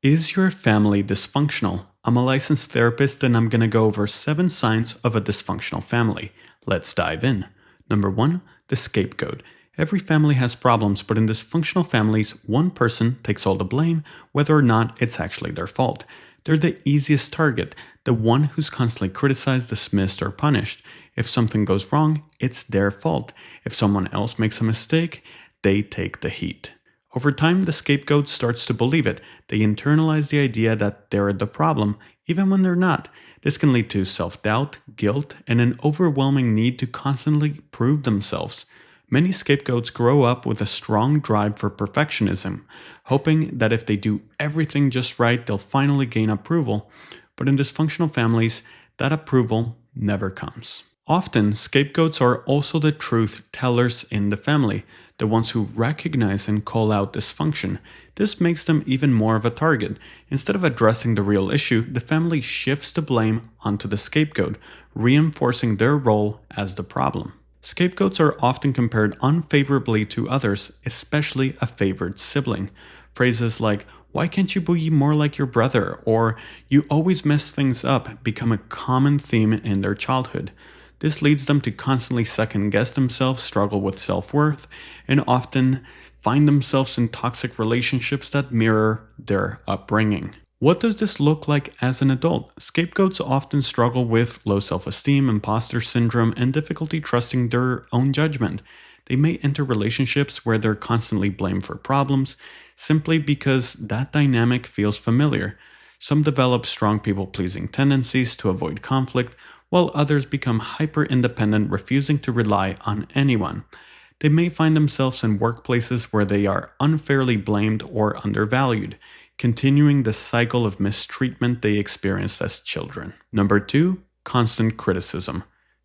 Is your family dysfunctional? I'm a licensed therapist and I'm going to go over 7 signs of a dysfunctional family. Let's dive in. Number 1, the scapegoat. Every family has problems, but in dysfunctional families, one person takes all the blame, whether or not it's actually their fault. They're the easiest target, the one who's constantly criticized, dismissed, or punished. If something goes wrong, it's their fault. If someone else makes a mistake, they take the heat. Over time, the scapegoat starts to believe it. They internalize the idea that they're the problem, even when they're not. This can lead to self-doubt, guilt, and an overwhelming need to constantly prove themselves. Many scapegoats grow up with a strong drive for perfectionism, hoping that if they do everything just right, they'll finally gain approval. But in dysfunctional families, that approval never comes. Often, scapegoats are also the truth tellers in the family, the ones who recognize and call out dysfunction. This makes them even more of a target. Instead of addressing the real issue, the family shifts the blame onto the scapegoat, reinforcing their role as the problem. Scapegoats are often compared unfavorably to others, especially a favored sibling. Phrases like, "Why can't you be more like your brother?" or "You always mess things up" become a common theme in their childhood. This leads them to constantly second-guess themselves, struggle with self-worth, and often find themselves in toxic relationships that mirror their upbringing. What does this look like as an adult? Scapegoats often struggle with low self-esteem, imposter syndrome, and difficulty trusting their own judgment. They may enter relationships where they're constantly blamed for problems, simply because that dynamic feels familiar. Some develop strong people-pleasing tendencies to avoid conflict, while others become hyper-independent, refusing to rely on anyone. They may find themselves in workplaces where they are unfairly blamed or undervalued, continuing the cycle of mistreatment they experienced as children. Number 2, constant criticism.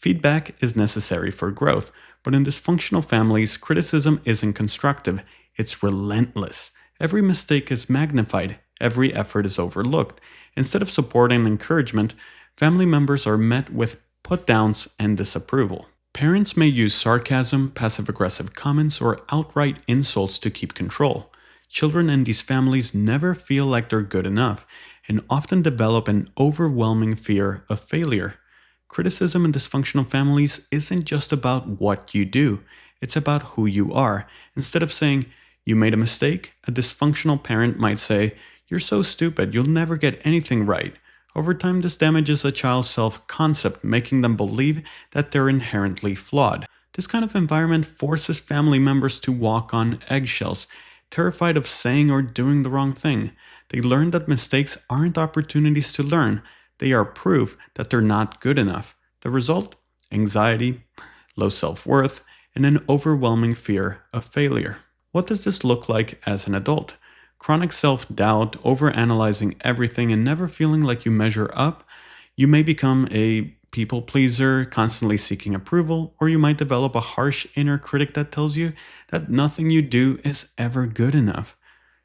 Feedback is necessary for growth, but in dysfunctional families, criticism isn't constructive, it's relentless. Every mistake is magnified, every effort is overlooked. Instead of support and encouragement, family members are met with put-downs and disapproval. Parents may use sarcasm, passive-aggressive comments, or outright insults to keep control. Children in these families never feel like they're good enough and often develop an overwhelming fear of failure. Criticism in dysfunctional families isn't just about what you do, it's about who you are. Instead of saying, "You made a mistake," a dysfunctional parent might say, "You're so stupid, you'll never get anything right." Over time, this damages a child's self-concept, making them believe that they're inherently flawed. This kind of environment forces family members to walk on eggshells, terrified of saying or doing the wrong thing. They learn that mistakes aren't opportunities to learn, they are proof that they're not good enough. The result? Anxiety, low self-worth, and an overwhelming fear of failure. What does this look like as an adult? Chronic self-doubt, overanalyzing everything, and never feeling like you measure up. You may become a people pleaser, constantly seeking approval, or you might develop a harsh inner critic that tells you that nothing you do is ever good enough.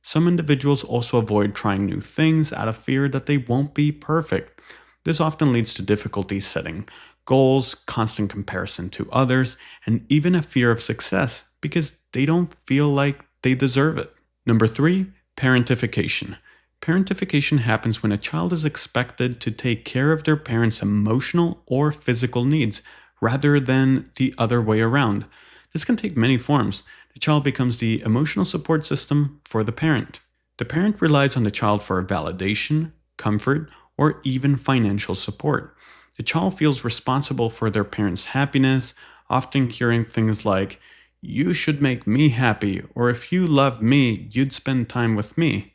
Some individuals also avoid trying new things out of fear that they won't be perfect. This often leads to difficulties setting goals, constant comparison to others, and even a fear of success because they don't feel like they deserve it. Number 3, parentification. Parentification happens when a child is expected to take care of their parents' emotional or physical needs, rather than the other way around. This can take many forms. The child becomes the emotional support system for the parent. The parent relies on the child for validation, comfort, or even financial support. The child feels responsible for their parents' happiness, often hearing things like, "You should make me happy," or "If you love me, you'd spend time with me."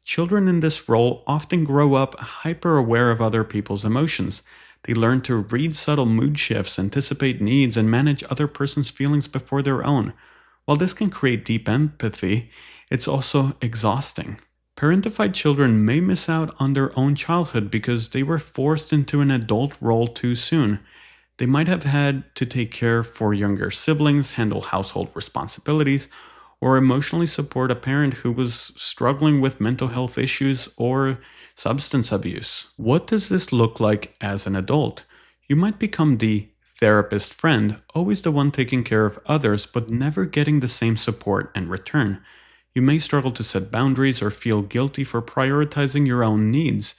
Children in this role often grow up hyper-aware of other people's emotions. They learn to read subtle mood shifts, anticipate needs, and manage other person's feelings before their own. While this can create deep empathy, it's also exhausting. Parentified children may miss out on their own childhood because they were forced into an adult role too soon. They might have had to take care for younger siblings, handle household responsibilities, or emotionally support a parent who was struggling with mental health issues or substance abuse. What does this look like as an adult? You might become the therapist friend, always the one taking care of others but never getting the same support in return. You may struggle to set boundaries or feel guilty for prioritizing your own needs.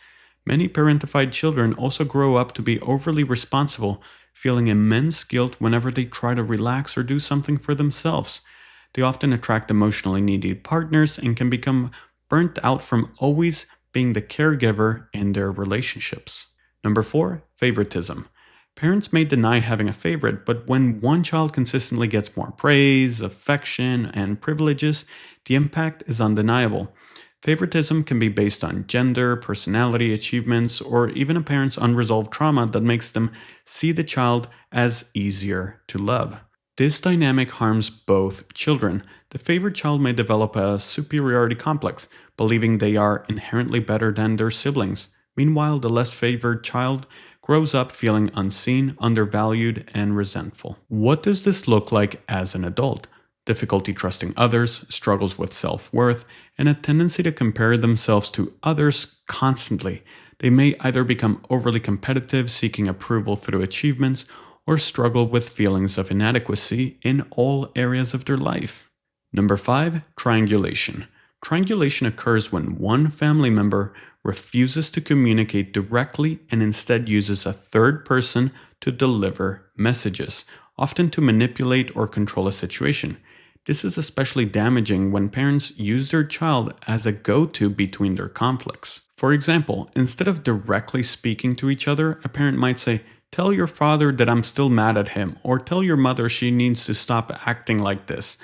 Many parentified children also grow up to be overly responsible, feeling immense guilt whenever they try to relax or do something for themselves. They often attract emotionally needy partners and can become burnt out from always being the caregiver in their relationships. Number 4, favoritism. Parents may deny having a favorite, but when one child consistently gets more praise, affection, and privileges, the impact is undeniable. Favoritism can be based on gender, personality, achievements, or even a parent's unresolved trauma that makes them see the child as easier to love. This dynamic harms both children. The favored child may develop a superiority complex, believing they are inherently better than their siblings. Meanwhile, the less favored child grows up feeling unseen, undervalued, and resentful. What does this look like as an adult? Difficulty trusting others, struggles with self-worth, and a tendency to compare themselves to others constantly. They may either become overly competitive, seeking approval through achievements, or struggle with feelings of inadequacy in all areas of their life. Number 5, triangulation. Triangulation occurs when one family member refuses to communicate directly and instead uses a third person to deliver messages, often to manipulate or control a situation. This is especially damaging when parents use their child as a go-to between their conflicts. For example, instead of directly speaking to each other, a parent might say, "Tell your father that I'm still mad at him," or "Tell your mother she needs to stop acting like this."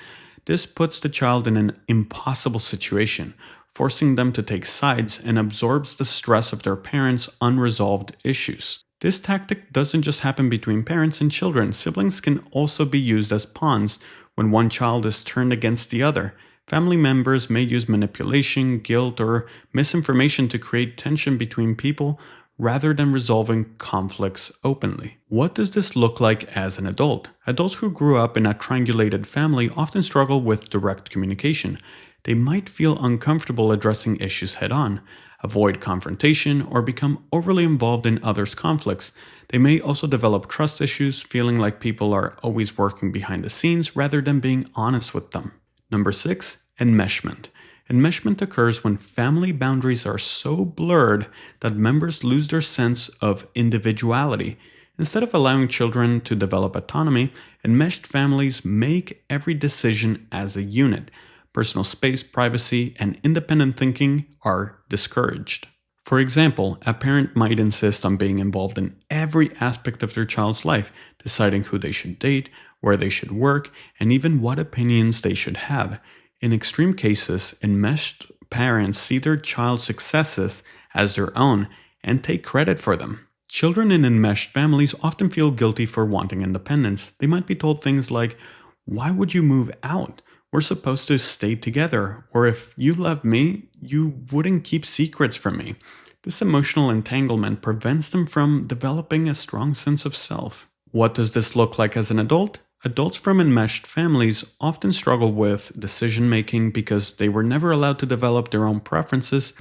This puts the child in an impossible situation, forcing them to take sides and absorbs the stress of their parents' unresolved issues. This tactic doesn't just happen between parents and children. Siblings can also be used as pawns when one child is turned against the other. Family members may use manipulation, guilt, or misinformation to create tension between people rather than resolving conflicts openly. What does this look like as an adult? Adults who grew up in a triangulated family often struggle with direct communication. They might feel uncomfortable addressing issues head-on, avoid confrontation, or become overly involved in others' conflicts. They may also develop trust issues, feeling like people are always working behind the scenes rather than being honest with them. Number 6, enmeshment. Enmeshment occurs when family boundaries are so blurred that members lose their sense of individuality. Instead of allowing children to develop autonomy, enmeshed families make every decision as a unit. Personal space, privacy, and independent thinking are discouraged. For example, a parent might insist on being involved in every aspect of their child's life, deciding who they should date, where they should work, and even what opinions they should have. In extreme cases, enmeshed parents see their child's successes as their own and take credit for them. Children in enmeshed families often feel guilty for wanting independence. They might be told things like, "Why would you move out? We're supposed to stay together," or "If you love me, you wouldn't keep secrets from me." This emotional entanglement prevents them from developing a strong sense of self. What does this look like as an adult? Adults from enmeshed families often struggle with decision-making because they were never allowed to develop their own preferences.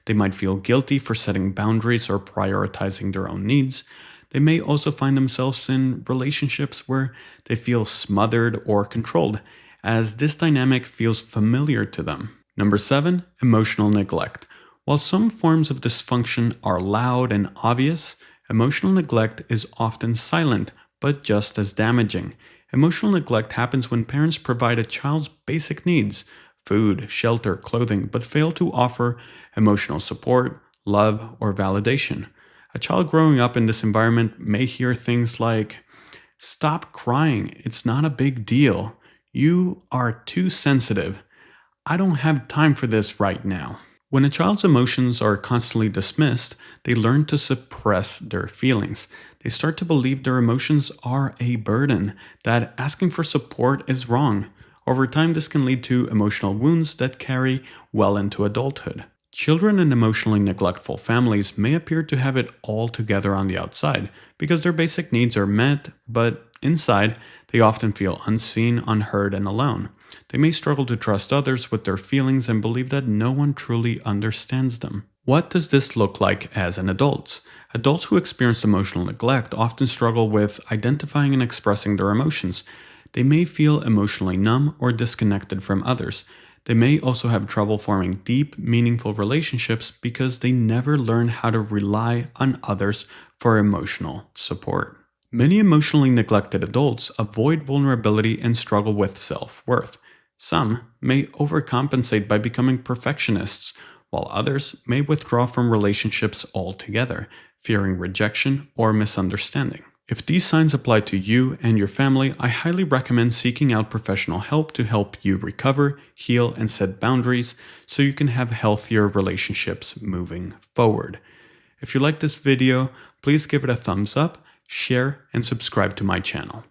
They might feel guilty for setting boundaries or prioritizing their own needs. They may also find themselves in relationships where they feel smothered or controlled, as this dynamic feels familiar to them. Number 7, emotional neglect. While some forms of dysfunction are loud and obvious, emotional neglect is often silent, but just as damaging. Emotional neglect happens when parents provide a child's basic needs, food, shelter, clothing, but fail to offer emotional support, love, or validation. A child growing up in this environment may hear things like, "Stop crying, it's not a big deal. You are too sensitive. I don't have time for this right now." When a child's emotions are constantly dismissed, they learn to suppress their feelings. They start to believe their emotions are a burden, that asking for support is wrong. Over time, this can lead to emotional wounds that carry well into adulthood. Children in emotionally neglectful families may appear to have it all together on the outside because their basic needs are met, but inside, they often feel unseen, unheard, and alone. They may struggle to trust others with their feelings and believe that no one truly understands them. What does this look like as an adult? Adults who experience emotional neglect often struggle with identifying and expressing their emotions. They may feel emotionally numb or disconnected from others. They may also have trouble forming deep, meaningful relationships because they never learn how to rely on others for emotional support. Many emotionally neglected adults avoid vulnerability and struggle with self-worth. Some may overcompensate by becoming perfectionists, while others may withdraw from relationships altogether, fearing rejection or misunderstanding. If these signs apply to you and your family, I highly recommend seeking out professional help to help you recover, heal, and set boundaries so you can have healthier relationships moving forward. If you like this video, please give it a thumbs up, share, and subscribe to my channel.